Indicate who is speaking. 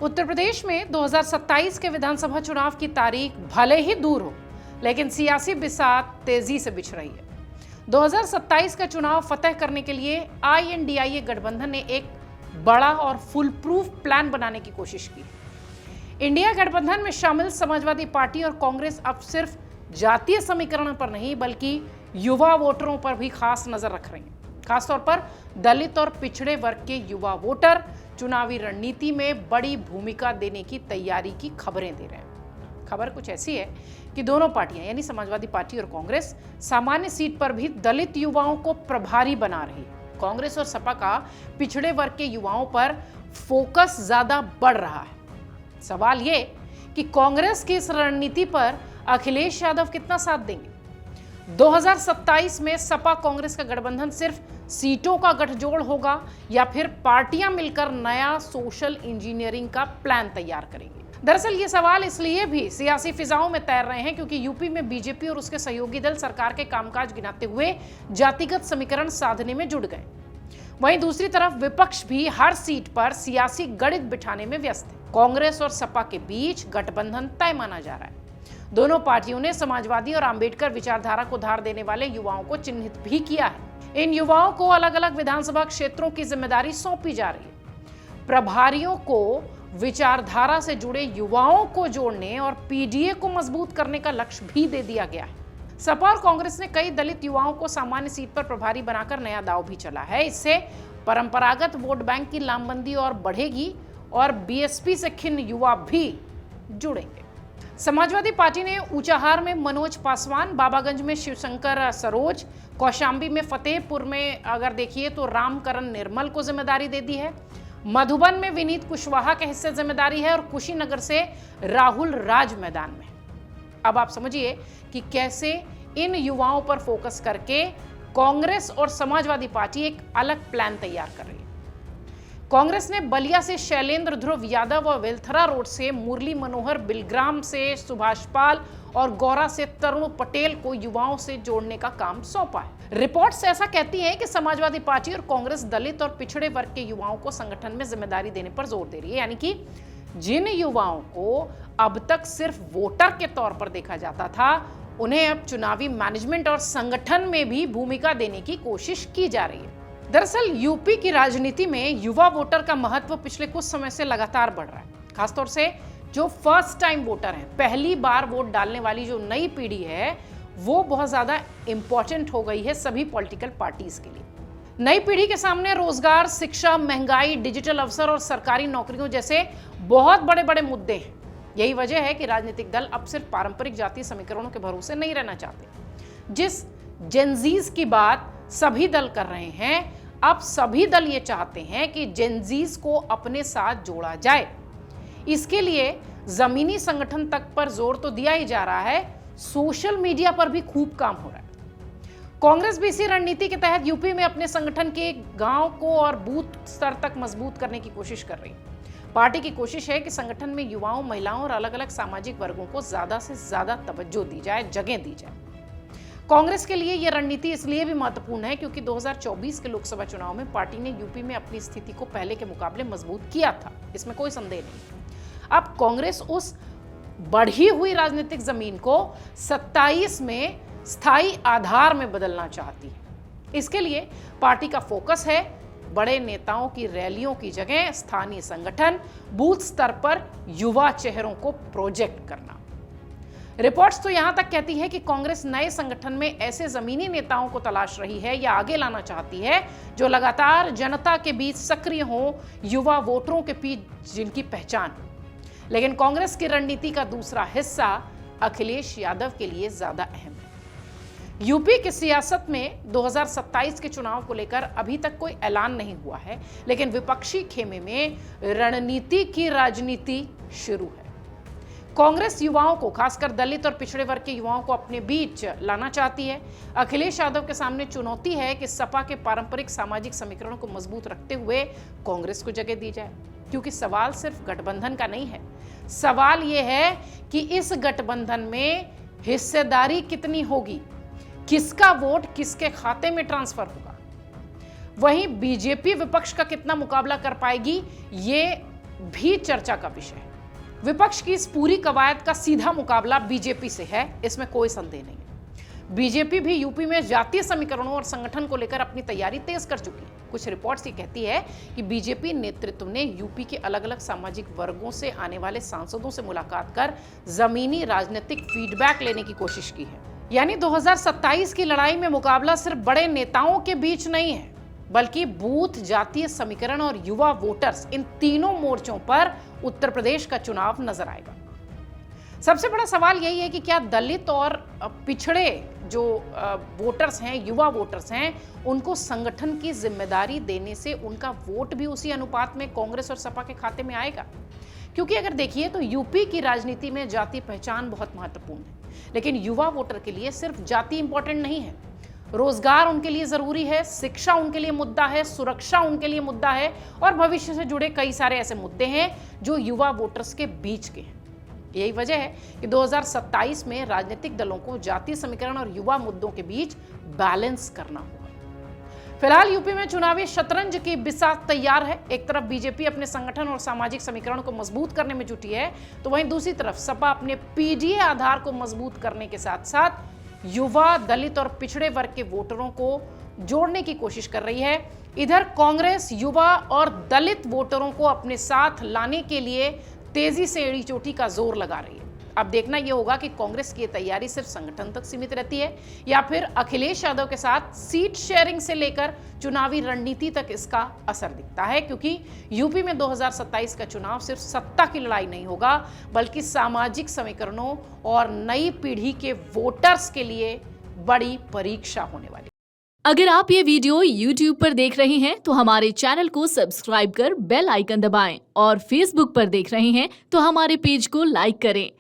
Speaker 1: उत्तर प्रदेश में 2027 के विधानसभा चुनाव की तारीख भले ही दूर हो, लेकिन सियासी बिसात तेजी से बिछ रही है। 2027 का चुनाव फतेह करने के लिए INDIA गठबंधन ने एक बड़ा और फुल प्रूफ प्लान बनाने की कोशिश की। इंडिया गठबंधन में शामिल समाजवादी पार्टी और कांग्रेस अब सिर्फ जातीय समीकरण पर नहीं बल्कि युवा वोटरों पर भी खास नजर रख रही हैं। खासतौर पर दलित और पिछड़े वर्ग के युवा वोटर चुनावी रणनीति में बड़ी भूमिका देने की तैयारी की खबरें दे रहे हैं। खबर कुछ ऐसी है कि दोनों पार्टियां यानी समाजवादी पार्टी और कांग्रेस सामान्य सीट पर भी दलित युवाओं को प्रभारी बना रही है। कांग्रेस और सपा का पिछड़े वर्ग के युवाओं पर फोकस ज्यादा बढ़ रहा है। सवाल ये कि कांग्रेस की इस रणनीति पर अखिलेश यादव कितना साथ देंगे। 2027 में सपा कांग्रेस का गठबंधन सिर्फ सीटों का गठजोड़ होगा या फिर पार्टियां मिलकर नया सोशल इंजीनियरिंग का प्लान तैयार करेंगी। दरअसल ये सवाल इसलिए भी सियासी फिजाओं में तैर रहे हैं क्योंकि यूपी में बीजेपी और उसके सहयोगी दल सरकार के कामकाज गिनाते हुए जातिगत समीकरण साधने में जुट गए। वहीं दूसरी तरफ विपक्ष भी हर सीट पर सियासी गणित बिठाने में व्यस्त है। कांग्रेस और सपा के बीच गठबंधन तय माना जा रहा है। दोनों पार्टियों ने समाजवादी और अंबेडकर विचारधारा को धार देने वाले युवाओं को चिन्हित भी किया है। इन युवाओं को अलग अलग विधानसभा क्षेत्रों की जिम्मेदारी सौंपी जा रही है। प्रभारियों को विचारधारा से जुड़े युवाओं को जोड़ने और PDA को मजबूत करने का लक्ष्य भी दे दिया गया है। सपा और कांग्रेस ने कई दलित युवाओं को सामान्य सीट पर प्रभारी बनाकर नया दांव भी चला है। इससे परंपरागत वोट बैंक की लामबंदी और बढ़ेगी और BSP से खिन्न युवा भी जुड़ेंगे। समाजवादी पार्टी ने ऊंचाहार में मनोज पासवान, बाबागंज में शिवशंकर सरोज, कौशाम्बी में फतेहपुर में अगर देखिए तो रामकरण निर्मल को जिम्मेदारी दे दी है। मधुबन में विनीत कुशवाहा के हिस्से जिम्मेदारी है और कुशीनगर से राहुल राज मैदान में। अब आप समझिए कि कैसे इन युवाओं पर फोकस करके कांग्रेस और समाजवादी पार्टी एक अलग प्लान तैयार कर रही है। कांग्रेस ने बलिया से शैलेंद्र ध्रुव यादव और वेलथरा रोड से मुरली मनोहर, बिलग्राम से सुभाष पाल और गौरा से तरुण पटेल को युवाओं से जोड़ने का काम सौंपा है। रिपोर्ट्स ऐसा कहती हैं कि समाजवादी पार्टी और कांग्रेस दलित और पिछड़े वर्ग के युवाओं को संगठन में जिम्मेदारी देने पर जोर दे रही है। यानी कि जिन युवाओं को अब तक सिर्फ वोटर के तौर पर देखा जाता था, उन्हें अब चुनावी मैनेजमेंट और संगठन में भी भूमिका देने की कोशिश की जा रही है। दरअसल यूपी की राजनीति में युवा वोटर का महत्व पिछले कुछ समय से लगातार बढ़ रहा है। खासतौर से जो फर्स्ट टाइम वोटर हैं, पहली बार वोट डालने वाली जो नई पीढ़ी है, वो बहुत ज्यादा इंपॉर्टेंट हो गई है सभी पॉलिटिकल पार्टीज के लिए। नई पीढ़ी के सामने रोजगार, शिक्षा, महंगाई, डिजिटल अवसर और सरकारी नौकरियों जैसे बहुत बड़े बड़े मुद्दे हैं। यही वजह है कि राजनीतिक दल अब सिर्फ पारंपरिक जातीय समीकरणों के भरोसे नहीं रहना चाहते। जिस जेनजीज की बात सभी दल कर रहे हैं, अब सभी दल ये चाहते हैं कि जेनजीज को अपने साथ जोड़ा जाए। इसके लिए जमीनी संगठन तक पर जोर तो दिया ही जा रहा है, सोशल मीडिया पर भी खूब काम हो रहा है। कांग्रेस भी इसी रणनीति के तहत यूपी में अपने संगठन के गांव को और बूथ स्तर तक मजबूत करने की कोशिश कर रही है। पार्टी की कोशिश है कि संगठन में युवाओं, महिलाओं और अलग अलग सामाजिक वर्गों को ज्यादा से ज्यादा तवज्जो दी जाए, जगह दी जाए। कांग्रेस के लिए यह रणनीति इसलिए भी महत्वपूर्ण है क्योंकि 2024 के लोकसभा चुनाव में पार्टी ने यूपी में अपनी स्थिति को पहले के मुकाबले मजबूत किया था, इसमें कोई संदेह नहीं। अब कांग्रेस उस बढ़ी हुई राजनीतिक जमीन को 27 में स्थायी आधार में बदलना चाहती है। इसके लिए पार्टी का फोकस है बड़े नेताओं की रैलियों की जगह स्थानीय संगठन, बूथ स्तर पर युवा चेहरों को प्रोजेक्ट करना। रिपोर्ट्स तो यहां तक कहती है कि कांग्रेस नए संगठन में ऐसे जमीनी नेताओं को तलाश रही है या आगे लाना चाहती है जो लगातार जनता के बीच सक्रिय हों, युवा वोटरों के बीच जिनकी पहचान हो। लेकिन कांग्रेस की रणनीति का दूसरा हिस्सा अखिलेश यादव के लिए ज्यादा अहम है। यूपी की सियासत में 2027 के चुनाव को लेकर अभी तक कोई ऐलान नहीं हुआ है, लेकिन विपक्षी खेमे में रणनीति की राजनीति शुरू है। कांग्रेस युवाओं को, खासकर दलित और पिछड़े वर्ग के युवाओं को अपने बीच लाना चाहती है। अखिलेश यादव के सामने चुनौती है कि सपा के पारंपरिक सामाजिक समीकरणों को मजबूत रखते हुए कांग्रेस को जगह दी जाए, क्योंकि सवाल सिर्फ गठबंधन का नहीं है। सवाल यह है कि इस गठबंधन में हिस्सेदारी कितनी होगी, किसका वोट किसके खाते में ट्रांसफर होगा। वहीं बीजेपी विपक्ष का कितना मुकाबला कर पाएगी, ये भी चर्चा का विषय है। विपक्ष की इस पूरी कवायद का सीधा मुकाबला बीजेपी से है, इसमें कोई संदेह नहीं है। बीजेपी भी यूपी में जातीय समीकरणों और संगठन को लेकर अपनी तैयारी तेज कर चुकी है। कुछ रिपोर्ट्स ये कहती है कि बीजेपी नेतृत्व ने यूपी के अलग अलग सामाजिक वर्गों से आने वाले सांसदों से मुलाकात कर जमीनी राजनीतिक फीडबैक लेने की कोशिश की है। यानी 2027 की लड़ाई में मुकाबला सिर्फ बड़े नेताओं के बीच नहीं है, बल्कि बूथ, जातीय समीकरण और युवा वोटर्स, इन तीनों मोर्चों पर उत्तर प्रदेश का चुनाव नजर आएगा। सबसे बड़ा सवाल यही है कि क्या दलित और पिछड़े जो वोटर्स हैं, युवा वोटर्स हैं, उनको संगठन की जिम्मेदारी देने से उनका वोट भी उसी अनुपात में कांग्रेस और सपा के खाते में आएगा? क्योंकि अगर देखिए तो यूपी की राजनीति में जाति पहचान बहुत महत्वपूर्ण है, लेकिन युवा वोटर के लिए सिर्फ जाति इंपॉर्टेंट नहीं है। रोजगार उनके लिए जरूरी है, शिक्षा उनके लिए मुद्दा है, सुरक्षा उनके लिए मुद्दा है और भविष्य से जुड़े कई सारे ऐसे मुद्दे हैं जो युवा वोटर्स के बीच के हैं। यही वजह है कि 2027 में राजनीतिक दलों को जातीय समीकरण और युवा मुद्दों के बीच बैलेंस करना होगा। फिलहाल यूपी में चुनावी शतरंज की बिसात तैयार है। एक तरफ बीजेपी अपने संगठन और सामाजिक समीकरण को मजबूत करने में जुटी है, तो वहीं दूसरी तरफ सपा अपने पीडीए आधार को मजबूत करने के साथ साथ युवा, दलित और पिछड़े वर्ग के वोटरों को जोड़ने की कोशिश कर रही है। इधर कांग्रेस युवा और दलित वोटरों को अपने साथ लाने के लिए तेजी से एड़ी चोटी का जोर लगा रही है। अब देखना यह होगा कि कांग्रेस की तैयारी सिर्फ संगठन तक सीमित रहती है या फिर अखिलेश यादव के साथ सीट शेयरिंग से लेकर चुनावी रणनीति तक इसका असर दिखता है। क्योंकि यूपी में 2027 का चुनाव सिर्फ सत्ता की लड़ाई नहीं होगा, बल्कि सामाजिक समीकरणों और नई पीढ़ी के वोटर्स के लिए बड़ी परीक्षा होने वाली।
Speaker 2: अगर आप ये वीडियो YouTube पर देख रहे हैं तो हमारे चैनल को सब्सक्राइब कर बेल आइकन दबाएं और Facebook पर देख रहे हैं तो हमारे पेज को लाइक करें।